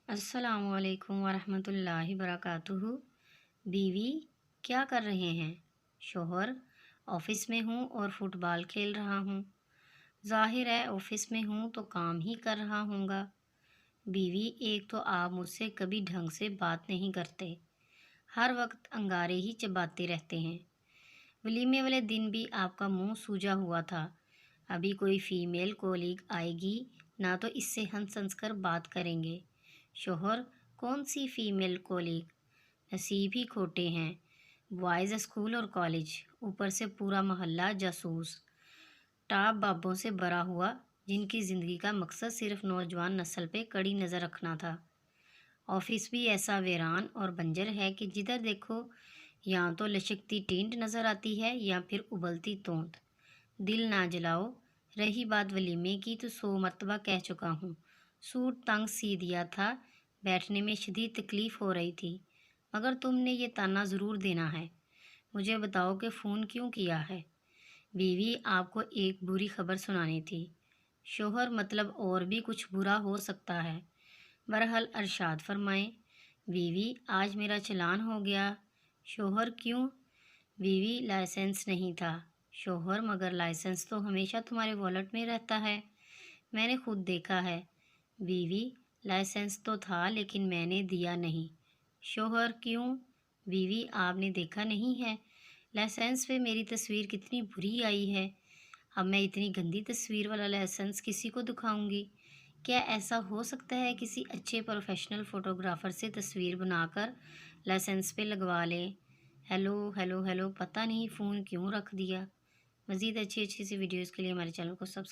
السلام علیکم ورحمۃ اللہ وبرکاتہ۔ بیوی: کیا کر رہے ہیں؟ شوہر: آفس میں ہوں اور فٹ بال کھیل رہا ہوں۔ ظاہر ہے آفس میں ہوں تو کام ہی کر رہا ہوں گا۔ بیوی: ایک تو آپ مجھ سے کبھی ڈھنگ سے بات نہیں کرتے، ہر وقت انگارے ہی چباتے رہتے ہیں۔ ولیمے والے دن بھی آپ کا منہ سوجا ہوا تھا۔ ابھی کوئی فیمیل کولیگ آئے گی نہ تو اس سے ہنس ہنس کر بات کریں گے۔ شوہر: کون سی فیمیل کولیگ؟ نصیب ہی کھوٹے ہیں، بوائز اسکول اور کالج، اوپر سے پورا محلہ جاسوس، ٹاپ بابوں سے بھرا ہوا، جن کی زندگی کا مقصد صرف نوجوان نسل پہ کڑی نظر رکھنا تھا۔ آفس بھی ایسا ویران اور بنجر ہے کہ جدھر دیکھو یا تو لچکتی ٹینٹ نظر آتی ہے یا پھر ابلتی توند۔ دل نہ جلاؤ۔ رہی بات ولیمے کی تو 100 مرتبہ کہہ چکا ہوں، سوٹ تنگ سی دیا تھا، بیٹھنے میں شدید تکلیف ہو رہی تھی، مگر تم نے یہ تانا ضرور دینا ہے۔ مجھے بتاؤ کہ فون کیوں کیا ہے؟ بیوی: آپ کو ایک بری خبر سنانی تھی۔ شوہر: مطلب اور بھی کچھ برا ہو سکتا ہے؟ بہرحال ارشاد فرمائیں۔ بیوی: آج میرا چلان ہو گیا۔ شوہر: کیوں؟ بیوی: لائسنس نہیں تھا۔ شوہر: مگر لائسنس تو ہمیشہ تمہارے والٹ میں رہتا ہے، میں نے خود دیکھا ہے۔ بیوی: لائسنس تو تھا لیکن میں نے دیا نہیں۔ شوہر: کیوں؟ بیوی: آپ نے دیکھا نہیں ہے لائسنس پہ میری تصویر کتنی بری آئی ہے؟ اب میں اتنی گندی تصویر والا لائسنس کسی کو دکھاؤں گی؟ کیا ایسا ہو سکتا ہے کسی اچھے پروفیشنل فوٹوگرافر سے تصویر بنا کر لائسنس پہ لگوا لیں؟ ہیلو ہیلو ہیلو، پتہ نہیں فون کیوں رکھ دیا۔ مزید اچھی سی ویڈیوز کے لیے ہمارے چینل کو سبسکرائب